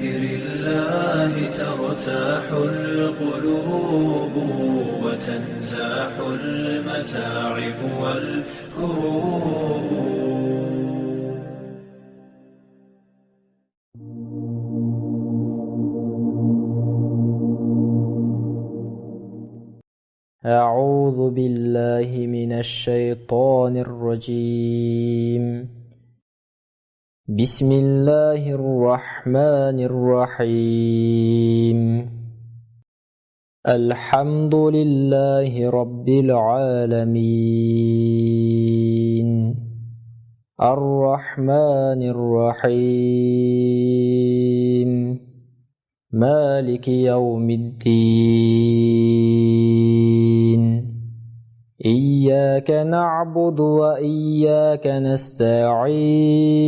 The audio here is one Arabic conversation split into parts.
بذكر الله ترتاح القلوب وتنزاح المتاعب والكروب. أعوذ بالله من الشيطان الرجيم. بسم الله الرحمن الرحيم. الحمد لله رب العالمين الرحمن الرحيم مالك يوم الدين. إياك نعبد وإياك نستعين.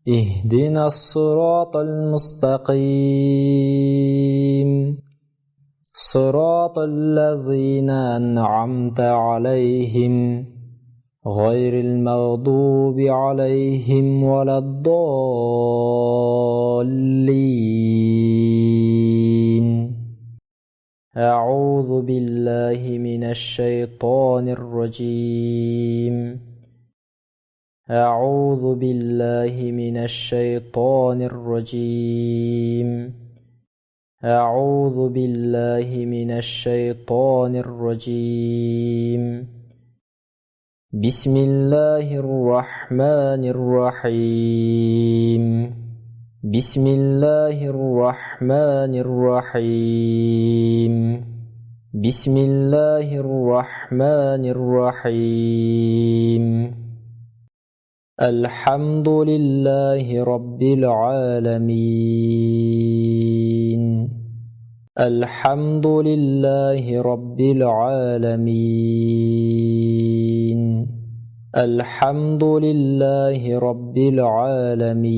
اهدنا الصراط المستقيم صراط الذين أنعمت عليهم غير المغضوب عليهم ولا الضالين. أعوذ بالله من الشيطان الرجيم. أعوذ بالله من الشيطان الرجيم. أعوذ بالله من الشيطان الرجيم. بسم الله الرحمن الرحيم. بسم الله الرحمن الرحيم. بسم الله الرحمن الرحيم. الحمد لله رب العالمين. الحمد لله رب العالمين. الحمد لله رب العالمين.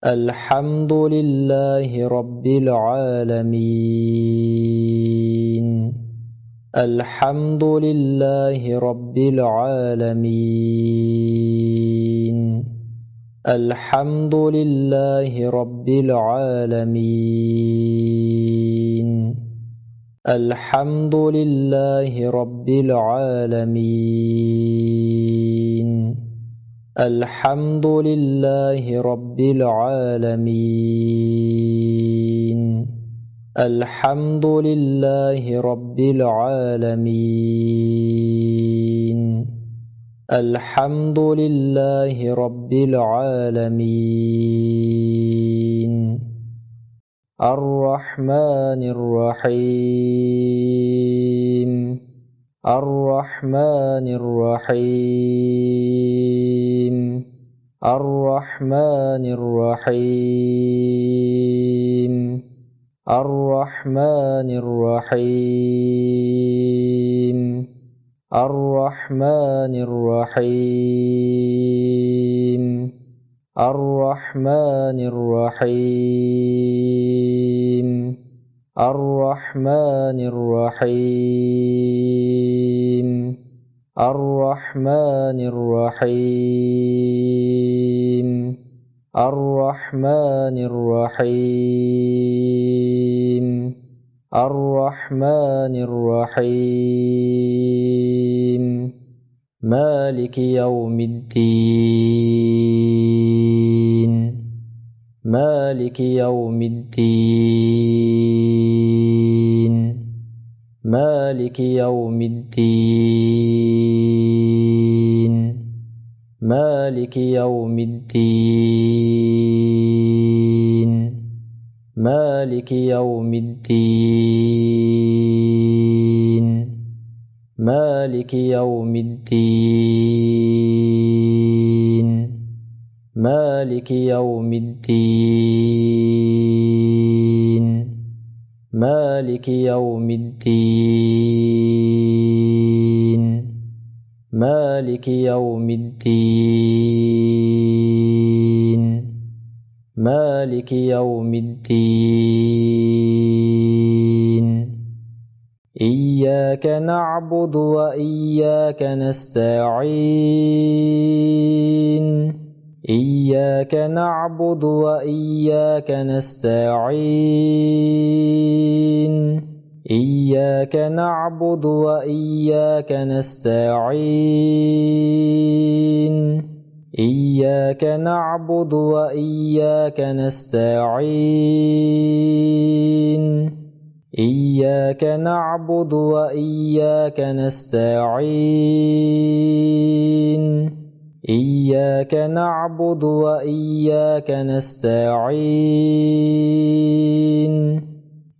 الحمد لله رب العالمين. الحمد لله رب العالمين. الحمد لله رب العالمين. الحمد لله رب العالمين. الحمد لله رب العالمين. الحمد لله رب العالمين. الحمد لله رب العالمين. الرحمن الرحيم. الرحمن الرحيم. الرحمن الرحيم. الرحمن الرحيم. الرحمن الرحيم. الرحمن الرحيم. الرحمن الرحيم. الرحمن الرحيم. الرحمن الرحيم. الرحمن الرحيم مالك يوم الدين. مالك يوم الدين. مالك يوم الدين. مالك يوم الدين. مالك يوم الدين. مالك يوم الدين. مالك يوم الدين. مالك يوم الدين. مالك يوم الدين. مالك يوم الدين. إياك نعبد وإياك نستعين. إياك نعبد وإياك نستعين إياك نعبد وإياك نستعين إياك نعبد وإياك نستعين إياك نعبد وإياك نستعين إياك نعبد وإياك نستعين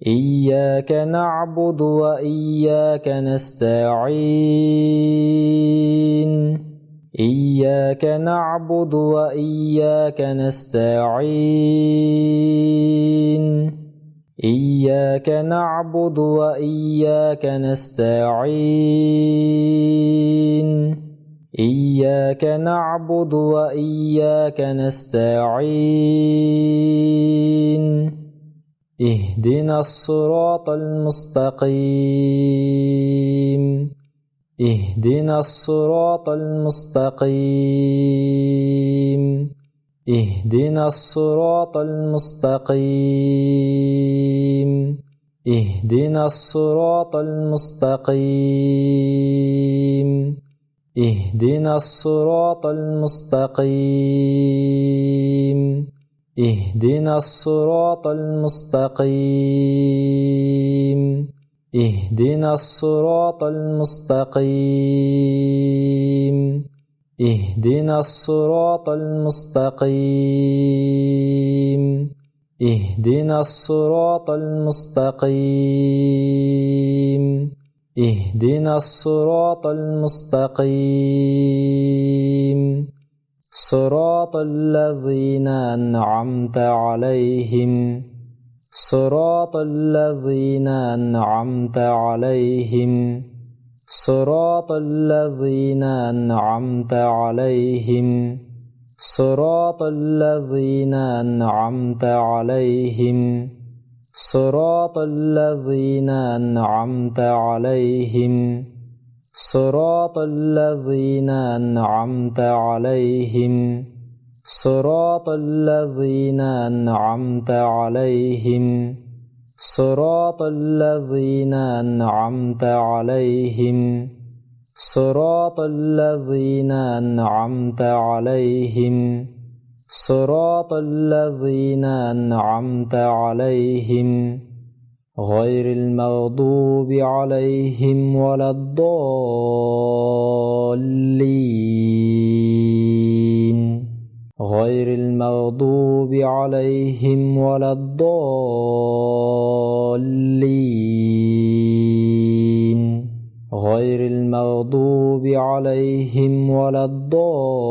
إياك نعبد وإياك نستعين إياك نعبد وإياك نستعين إياك نعبد وإياك نستعين إياك نعبد وإياك نستعين اهدنا الصراط المستقيم اهدنا الصراط المستقيم اهدنا الصراط المستقيم اهدنا الصراط المستقيم اهدنا الصراط المستقيم اهدنا الصراط المستقيم اهدنا الصراط المستقيم اهدنا الصراط المستقيم اهدنا الصراط المستقيم اهدنا الصراط المستقيم صراط الذين أنعمت عليهم صراط الذين أنعمت عليهم صراط الذين أنعمت عليهم صراط الذين أنعمت عليهم صراط الذين أنعمت عليهم صراط الذين أنعمت عليهم صراط الذين أنعمت عليهم صراط الذين أنعمت عليهم صراط الذين أنعمت عليهم صراط الذين أنعمت عليهم غير المغضوب عليهم ولا الضالين غير المغضوب عليهم ولا الضالين غير المغضوب عليهم ولا الضالين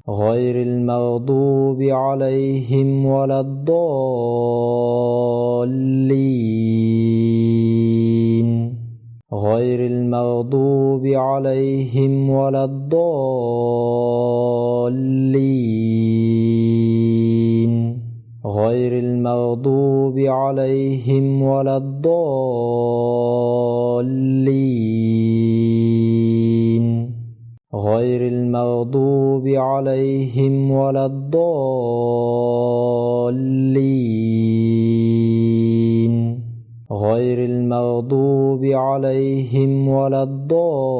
غير المغضوب عليهم ولا الضالين غير المغضوب عليهم ولا الضالين غير المغضوب عليهم ولا الضالين غير المغضوب عليهم ولا الضالين غير المغضوب عليهم ولا الضالين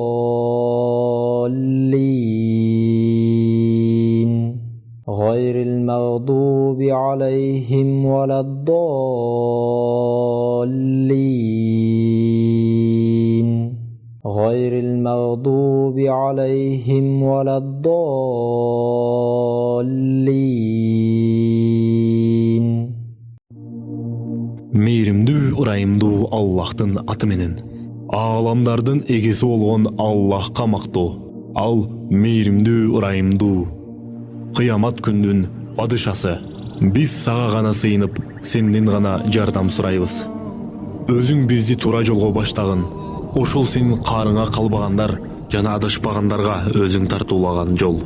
غير المغضوب عليهم ولا الضالين غير المغضوب عليهم ولا الضالين Мейримдүү ырайымдуу Аллахтын аты менен. Ааламдардын эгеси болгон Аллахка мактоо. Ал мейримдүү ырайымдуу. Кыямат күндүн падышасы. Биз сага гана сыйынып, сенден гана жардам сурайбыз. Өзүң бизди туура жолго баштагын. Ошол сенин карыңа калбагандар жана адашпагандарга өзүң тартуулаган жол.